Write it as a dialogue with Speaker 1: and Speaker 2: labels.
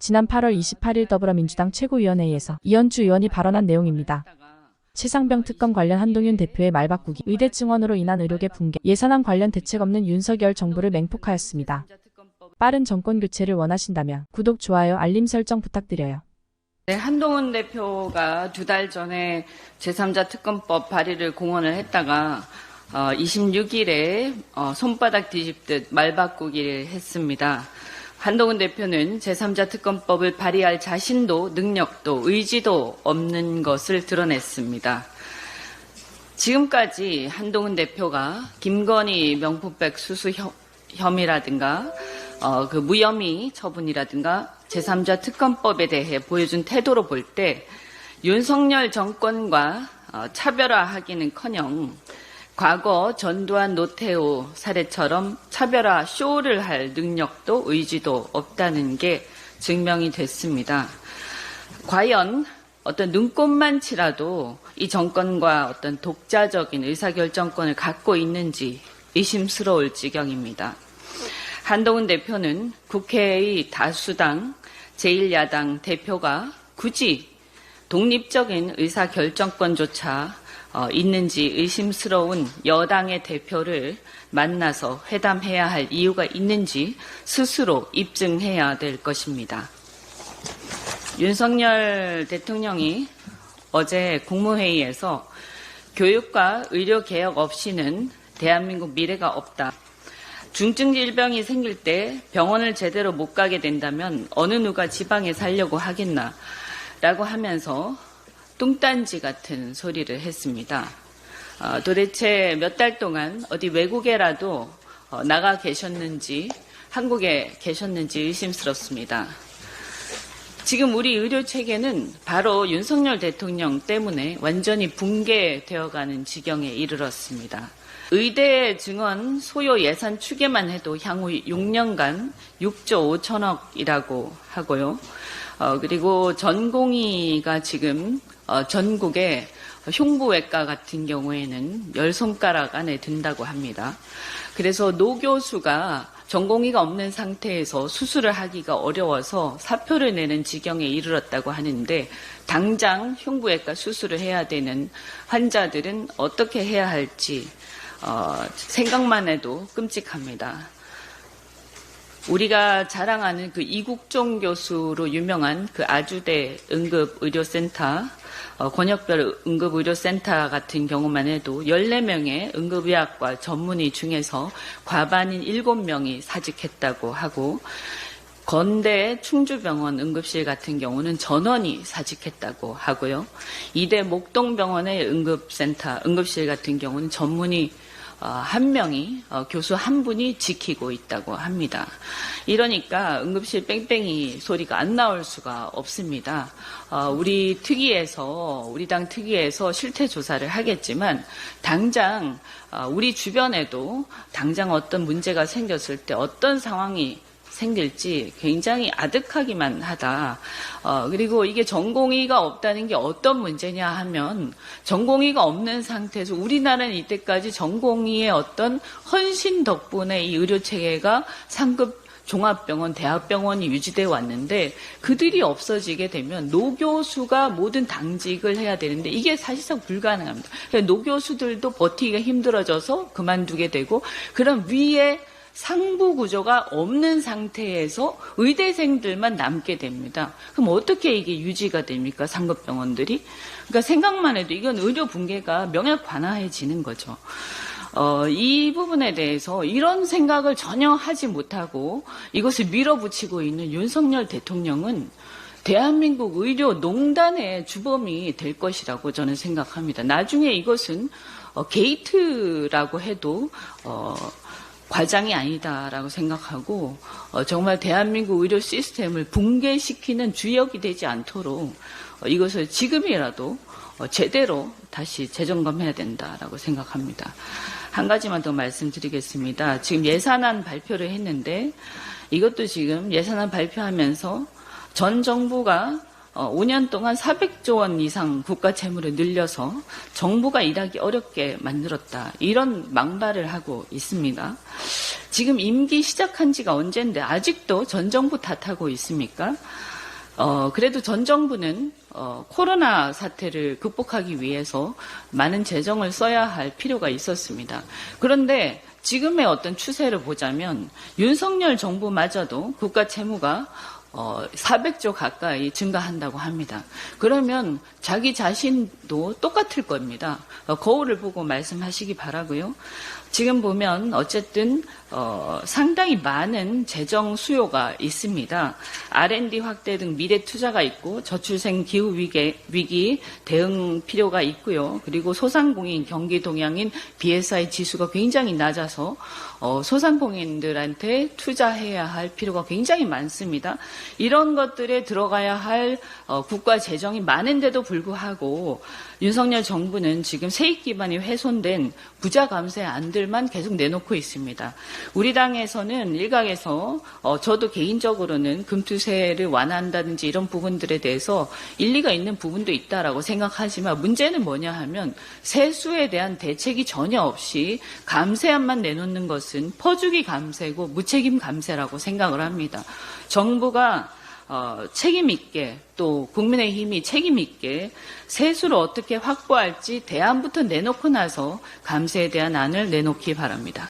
Speaker 1: 지난 8월 28일 더불어민주당 최고위원회의에서 이현주 의원이 발언한 내용입니다. 최상병 특검 관련 한동훈 대표의 말 바꾸기, 의대 증원으로 인한 의료계 붕괴, 예산안 관련 대책 없는 윤석열 정부를 맹폭하였습니다. 빠른 정권 교체를 원하신다면 구독, 좋아요, 알림 설정 부탁드려요.
Speaker 2: 네, 한동훈 대표가 2달 전에 제3자 특검법 발의를 공언을 했다가 26일에 손바닥 뒤집듯 말 바꾸기를 했습니다. 한동훈 대표는 제3자 특검법을 발의할 자신도 능력도 의지도 없는 것을 드러냈습니다. 지금까지 한동훈 대표가 김건희 명품백 수수 혐의라든가 그 무혐의 처분이라든가 제3자 특검법에 대해 보여준 태도로 볼 때 윤석열 정권과 차별화하기는커녕 과거 전두환 노태우 사례처럼 차별화 쇼를 할 능력도 의지도 없다는 게 증명이 됐습니다. 과연 어떤 눈꼽만치라도 이 정권과 어떤 독자적인 의사결정권을 갖고 있는지 의심스러울 지경입니다. 한동훈 대표는 국회의 다수당 제1야당 대표가 굳이 독립적인 의사결정권조차 있는지 의심스러운 여당의 대표를 만나서 회담해야 할 이유가 있는지 스스로 입증해야 될 것입니다. 윤석열 대통령이 어제 국무회의에서 교육과 의료개혁 없이는 대한민국 미래가 없다. 중증 질병이 생길 때 병원을 제대로 못 가게 된다면 어느 누가 지방에 살려고 하겠나 라고 하면서 뚱딴지 같은 소리를 했습니다. 도대체 몇 달 동안 어디 외국에라도 나가 계셨는지 한국에 계셨는지 의심스럽습니다. 지금 우리 의료체계는 바로 윤석열 대통령 때문에 완전히 붕괴되어가는 지경에 이르렀습니다. 의대 증원 소요 예산 추계만 해도 향후 6년간 6조 5천억이라고 하고요. 그리고 전공의가 지금 전국에 흉부외과 같은 경우에는 10손가락 안에 든다고 합니다. 그래서 노 교수가 전공의가 없는 상태에서 수술을 하기가 어려워서 사표를 내는 지경에 이르렀다고 하는데 당장 흉부외과 수술을 해야 되는 환자들은 어떻게 해야 할지 생각만 해도 끔찍합니다. 우리가 자랑하는 그 이국종 교수로 유명한 그 아주대 응급의료센터, 권역별 응급의료센터 같은 경우만 해도 14명의 응급의학과 전문의 중에서 과반인 7명이 사직했다고 하고, 건대 충주병원 응급실 같은 경우는 전원이 사직했다고 하고요. 이대 목동병원의 응급실 같은 경우는 전문의 한 명이 교수 한 분이 지키고 있다고 합니다. 이러니까 응급실 뺑뺑이 소리가 안 나올 수가 없습니다. 우리 당 특위에서 실태 조사를 하겠지만 당장 우리 주변에도 당장 어떤 문제가 생겼을 때 어떤 상황이 생길지 굉장히 아득하기만 하다. 그리고 이게 전공의가 없다는 게 어떤 문제냐 하면 전공의가 없는 상태에서 우리나라는 이때까지 전공의의 어떤 헌신 덕분에 이 의료체계가 상급 종합병원, 대학병원이 유지되어 왔는데 그들이 없어지게 되면 노교수가 모든 당직을 해야 되는데 이게 사실상 불가능합니다. 노교수들도 버티기가 힘들어져서 그만두게 되고 그럼 위에 상부 구조가 없는 상태에서 의대생들만 남게 됩니다. 그럼 어떻게 이게 유지가 됩니까? 상급병원들이? 그러니까 생각만 해도 이건 의료 붕괴가 명약관화해지는 거죠. 이 부분에 대해서 이런 생각을 전혀 하지 못하고 이것을 밀어붙이고 있는 윤석열 대통령은 대한민국 의료농단의 주범이 될 것이라고 저는 생각합니다. 나중에 이것은 게이트라고 해도 과장이 아니다라고 생각하고 정말 대한민국 의료 시스템을 붕괴시키는 주역이 되지 않도록 이것을 지금이라도 제대로 다시 재점검해야 된다라고 생각합니다. 한 가지만 더 말씀드리겠습니다. 지금 예산안 발표를 했는데 이것도 지금 예산안 발표하면서 전 정부가 5년 동안 400조 원 이상 국가 채무를 늘려서 정부가 일하기 어렵게 만들었다. 이런 망발을 하고 있습니다. 지금 임기 시작한 지가 언젠데 아직도 전 정부 탓하고 있습니까? 그래도 전 정부는 코로나 사태를 극복하기 위해서 많은 재정을 써야 할 필요가 있었습니다. 그런데 지금의 어떤 추세를 보자면 윤석열 정부마저도 국가 채무가 400조 가까이 증가한다고 합니다. 그러면 자기 자신도 똑같을 겁니다. 거울을 보고 말씀하시기 바라고요. 지금 보면 어쨌든 상당히 많은 재정 수요가 있습니다. R&D 확대 등 미래 투자가 있고 저출생 기후 위기 대응 필요가 있고요. 그리고 소상공인 경기 동향인 BSI 지수가 굉장히 낮아서 소상공인들한테 투자해야 할 필요가 굉장히 많습니다. 이런 것들에 들어가야 할 국가 재정이 많은데도 불구하고 윤석열 정부는 지금 세입 기반이 훼손된 부자 감세 안들만 계속 내놓고 있습니다. 우리 당에서는 일각에서 저도 개인적으로는 금투세를 완화한다든지 이런 부분들에 대해서 일리가 있는 부분도 있다라고 생각하지만 문제는 뭐냐 하면 세수에 대한 대책이 전혀 없이 감세안만 내놓는 것은 퍼주기 감세고 무책임 감세라고 생각을 합니다. 정부가 책임 있게 또 국민의힘이 책임 있게 세수를 어떻게 확보할지 대안부터 내놓고 나서 감세에 대한 안을 내놓기 바랍니다.